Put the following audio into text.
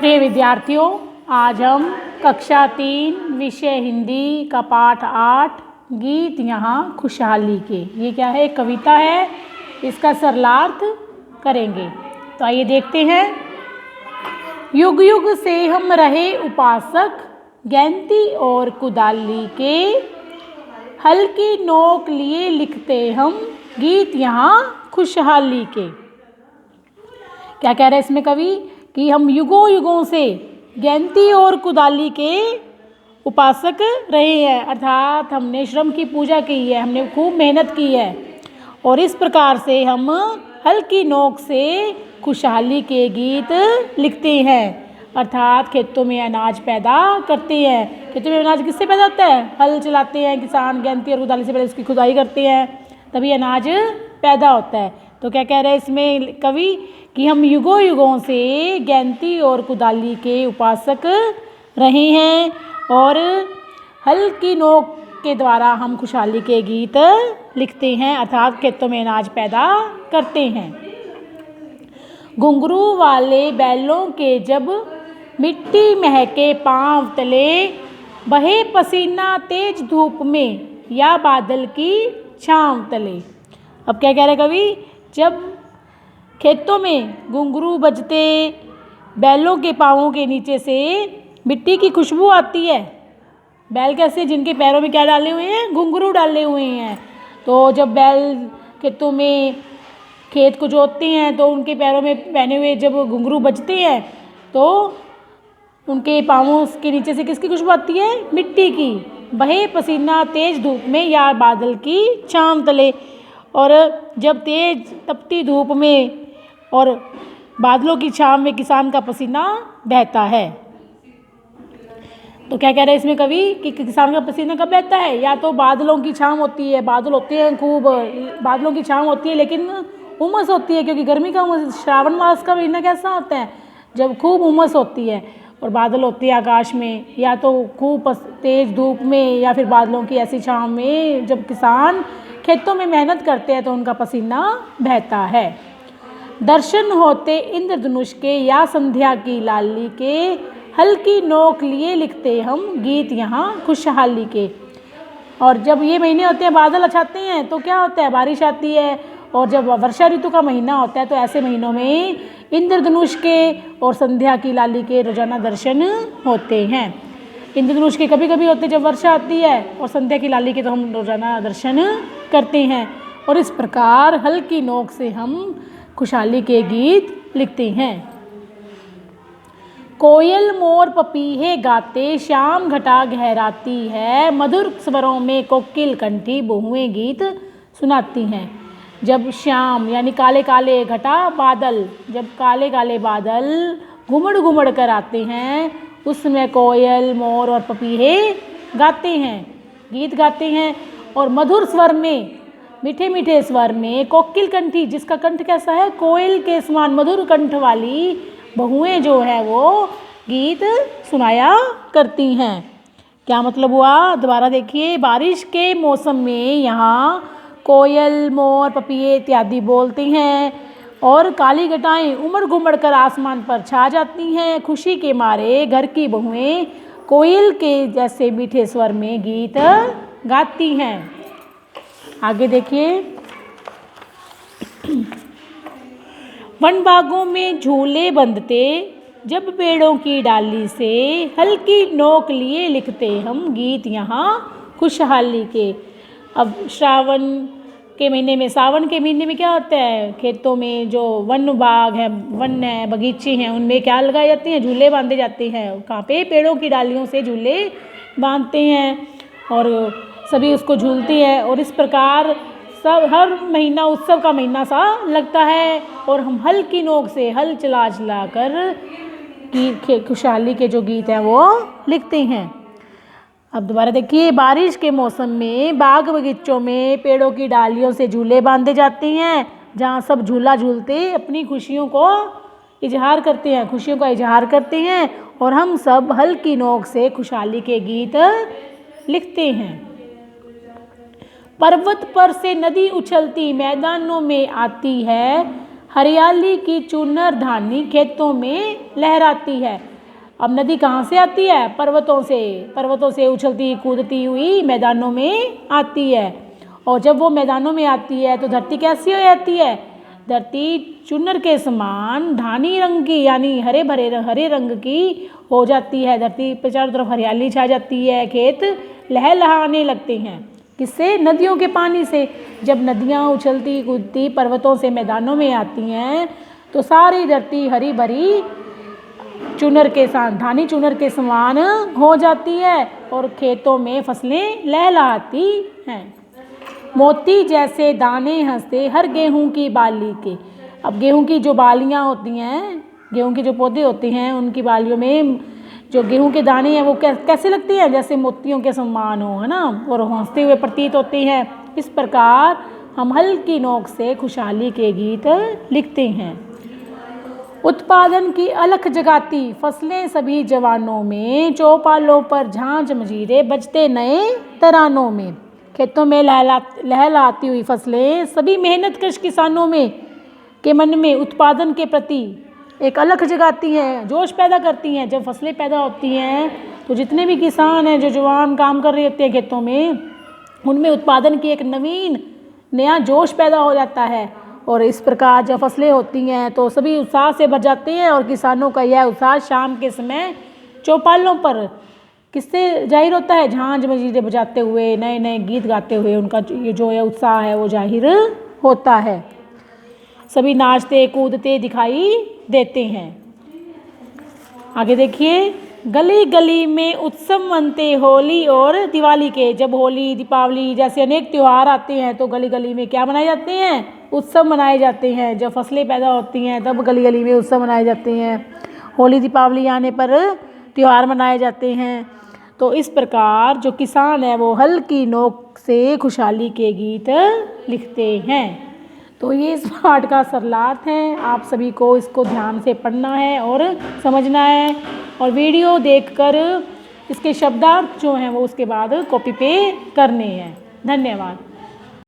प्रिय विद्यार्थियों, आज हम कक्षा 3 विषय हिंदी का पाठ 8 गीत यहाँ खुशहाली के, ये क्या है, एक कविता है, इसका सरलार्थ करेंगे। तो आइए देखते हैं। युग युग से हम रहे उपासक, गैंती और कुदाली के, हल्की नोक लिए लिखते हम गीत यहाँ खुशहाली के। क्या कह रहे हैं इसमें कवि कि हम युगों युगों से गैंती और कुदाली के उपासक रहे हैं, अर्थात हमने श्रम की पूजा की है, हमने खूब मेहनत की है और इस प्रकार से हम हल्की नोक से खुशहाली के गीत लिखते हैं, अर्थात खेतों में अनाज पैदा करते हैं। खेतों में अनाज किससे पैदा होता है? हल चलाते हैं किसान, गैंती और कुदाली से पहले उसकी खुदाई करते हैं, तभी अनाज पैदा होता है। तो क्या कह रहे हैं इसमें कवि कि हम युगों युगों से गैंती और कुदाली के उपासक रहे हैं और हल की नोक के द्वारा हम खुशहाली के गीत लिखते हैं, अर्थात खेतों में अनाज पैदा करते हैं। घुंघरू वाले बैलों के जब मिट्टी महके पांव तले, बहे पसीना तेज धूप में या बादल की छांव तले। अब क्या कह रहे कवि, जब खेतों में घुंघरू बजते, बैलों के पाँवों के नीचे से मिट्टी की खुशबू आती है। बैल कैसे, जिनके पैरों में क्या डाले हुए हैं? घुंघरू डाले हुए हैं। तो जब बैल खेतों में खेत को जोतते हैं तो उनके पैरों में पहने हुए जब घुंघरू बजते हैं तो उनके पाँवों के नीचे से किसकी खुशबू आती है? मिट्टी की। बहे पसीना तेज धूप में या बादल की छांव तले, और जब तेज तपती धूप में और बादलों की छांव में किसान का पसीना बहता है। तो क्या कह रहे हैं इसमें कवि कि किसान का पसीना कब बहता है? या तो बादलों की छांव होती है, बादल होते हैं खूब, बादलों की छांव होती है लेकिन उमस होती है, क्योंकि गर्मी का उमस, श्रावण मास का महीना कैसा होता है जब खूब उमस होती है और बादल होते हैं आकाश में, या तो खूब तेज धूप में या फिर बादलों की ऐसी छांव में जब किसान खेतों में मेहनत करते हैं तो उनका पसीना बहता है। दर्शन होते इंद्रधनुष के या संध्या की लाली के, हल्की नोक लिए लिखते हम गीत यहाँ खुशहाली के। और जब ये महीने होते हैं, बादल छाते हैं तो क्या होता है? बारिश आती है। और जब वर्षा ऋतु का महीना होता है तो ऐसे महीनों में इंद्रधनुष के और संध्या की लाली के रोजाना दर्शन होते हैं। इंद्रधनुष के कभी कभी होते जब वर्षा आती है और संध्या की लाली के तो हम रोजाना दर्शन करते हैं, और इस प्रकार हल्की नोक से हम खुशहाली के गीत लिखते हैं। कोयल मोर पपीहे गाते, श्याम घटा गहराती है, मधुर स्वरों में कोकिल कंठी बहुएं गीत सुनाती हैं। जब श्याम यानी काले काले घटा बादल, जब काले काले बादल घुमड़ घुमड़ कर आते हैं, उसमें कोयल मोर और पपीहे गाते हैं, गीत गाते हैं, और मधुर स्वर में, मीठे मीठे स्वर में कोकिल कंठी, जिसका कंठ कैसा है? कोयल के समान मधुर कंठ वाली बहुएं जो है वो गीत सुनाया करती हैं। क्या मतलब हुआ? दोबारा देखिए। बारिश के मौसम में यहाँ कोयल मोर पपीहे इत्यादि बोलते हैं और काली घटाएं उमड़ घुमड़ कर आसमान पर छा जाती हैं। खुशी के मारे घर की बहुएं कोयल के जैसे मीठे स्वर में गीत गाती हैं। आगे देखिए। वन बागों में झूले बंधते, जब पेड़ों की डाली से, हल्की नोक लिए लिखते हम गीत यहाँ खुशहाली के। अब श्रावण के महीने में, सावन के महीने में क्या होता है? खेतों में जो वन बाग है, वन है, बगीचे हैं, उनमें क्या लगाए जाते हैं? झूले बांधे जाते हैं। कहाँ पे? पेड़ों की डालियों से झूले बांधते हैं और सभी उसको झूलते हैं, और इस प्रकार सब हर महीना उत्सव का महीना सा लगता है, और हम हल्की नोक से हल चला चला कर की खुशहाली के जो गीत हैं वो लिखते हैं। अब दोबारा देखिए। बारिश के मौसम में बाग बगीचों में पेड़ों की डालियों से झूले बांधे जाते हैं, जहाँ सब झूला झूलते अपनी खुशियों को इजहार करते हैं, खुशियों का इजहार करते हैं, और हम सब हल्की नोक से खुशहाली के गीत लिखते हैं। पर्वत पर से नदी उछलती मैदानों में आती है, हरियाली की चुनर धानी खेतों में लहराती है। अब नदी कहाँ से आती है? पर्वतों से। पर्वतों से उछलती कूदती हुई मैदानों में आती है। और जब वो मैदानों में आती है तो धरती कैसी हो जाती है? धरती चुनर के समान धानी रंग की, यानी हरे भरे हरे रंग की हो जाती है। धरती पे चारों तरफ हरियाली छा जाती है, खेत लहलहाने लगते हैं। किससे? नदियों के पानी से। जब नदियाँ उछलती कूदती पर्वतों से मैदानों में आती हैं तो सारी धरती हरी भरी चुनर के साथ धानी चुनर के समान हो जाती है और खेतों में फसलें लहलहाती हैं। मोती जैसे दाने हंसते हर गेहूं की बाली के। अब गेहूं की जो बालियां होती हैं, गेहूं के जो पौधे होते हैं, उनकी बालियों में जो गेहूं के दाने हैं वो कैसे लगती हैं? जैसे मोतियों के समान हो, है ना, और हंसते हुए प्रतीत होती हैं। इस प्रकार हम हल्की नोक से खुशहाली के गीत लिखते हैं। उत्पादन की अलख जगाती फसलें सभी जवानों में, चौपालों पर झांझ मजीरे बजते नए तरानों में। खेतों में लहलाती हुई फसलें सभी मेहनतकश किसानों में के मन में उत्पादन के प्रति एक अलख जगाती हैं, जोश पैदा करती हैं। जब फसलें पैदा होती हैं तो जितने भी किसान हैं, जो जवान काम कर रहे होते हैं खेतों में, उनमें उत्पादन की एक नवीन नया जोश पैदा हो जाता है। और इस प्रकार जब फसलें होती हैं तो सभी उत्साह से भर जाते हैं और किसानों का यह उत्साह शाम के समय चौपालों पर किससे जाहिर होता है? झांझ मजीरे बजाते हुए, नए नए गीत गाते हुए उनका ये जो है उत्साह है वो जाहिर होता है। सभी नाचते कूदते दिखाई देते हैं। आगे देखिए, गली गली में उत्सव मनते होली और दिवाली के। जब होली दीपावली जैसे अनेक त्यौहार आते हैं तो गली गली में क्या मनाए जाते हैं? उत्सव मनाए जाते हैं। जब फसलें पैदा होती हैं तब गली गली में उत्सव मनाए जाते हैं। होली दीपावली आने पर त्यौहार मनाए जाते हैं। तो इस प्रकार जो किसान है वो हल्की नोक से खुशहाली के गीत लिखते हैं। तो ये इस पाठ का सरलार्थ है। आप सभी को इसको ध्यान से पढ़ना है और समझना है, और वीडियो देखकर इसके शब्दार्थ जो हैं वो उसके बाद कॉपी पे करने हैं। धन्यवाद।